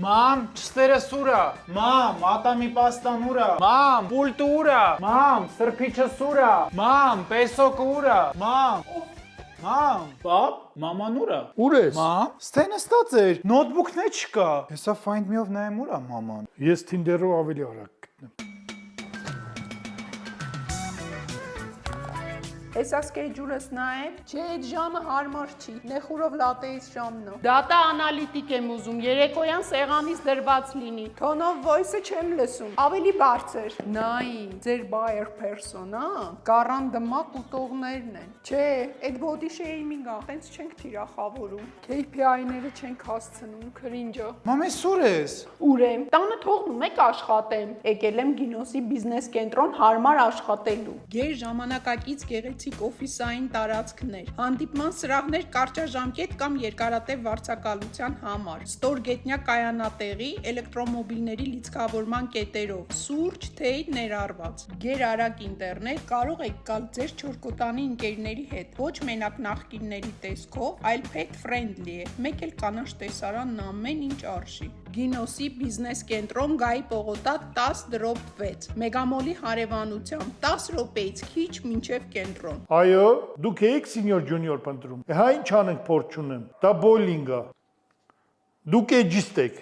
Մամ, չստերը սուրա։ Մամ, ատամի պաստան ուրա։ Մամ, պուլտը ուրա։ Մամ, սրբիչը սուրա։ Մամ, պեսոկը ուրա։ Մամ, պապ, մաման ուրա։ Ուր ես։ Մամ, ստենը ստած էր, նոթբուքն է չկա։ Հեսա find me-ով նայեմ ուրա մաման։ Ես Tinder-ով ավելի արագ գտնեմ։ Հեսա սկեջուլս նայեմ, չէ այդ ժամը հարմար չի, նեխուրով լատեից ժամն է։ Data անալիտիկ եմ ուզում, երեկոյան սեղանից դրված լինի։ Tone of voice-ը չեմ լսում, ավելի բարձր։ Նայի, ձեր buyer persona, կառան դմակ ուտողներն են։ Չէ, այդ body shaming-ը, տենց չենք թիրախավորում։ KPI-ները չենք հասցնում, cringe-ը։ Մամ, ես ուր ես։ Ուր եմ, տանը թողնում եք աշխատեմ։ Եկել եմ Գինոսի բիզնես կենտրոն հարմար աշխատելու։ Ģեր ժամանակակից գեղեցիկ օֆիսային տարածքներ, հանդիպման սրահներ կարճաժամկետ կամ երկարատև վարձակալության համար, ստորգետնյա կայանատեղի, էլեկտրոմոբիլների լիցքավորման կետերով, սուրճ, թեյ ներառված։ Ģեր արագ ինտերնետ, կարող եք գալ ձեր չորկոտանի ընկերների հետ, ոչ մենակ նախկինների տեսքով, այլ pet friendly է, մեկ էլ կանաչ տեսարանն ամեն ինչ արժի։ Գինոսի բիզնես կենտրոն Գայի պողոտա 10/6, Մեգամոլի հարևանությամբ 10 րոպեից քիչ մինչև կենտրոն։ Այո, դուք եք սենյոր ջունիոր փնտրում։ Հա ինչ անենք փորձ չունեմ։ Դա բոյլինգ է։ Դուք էջիստ եք։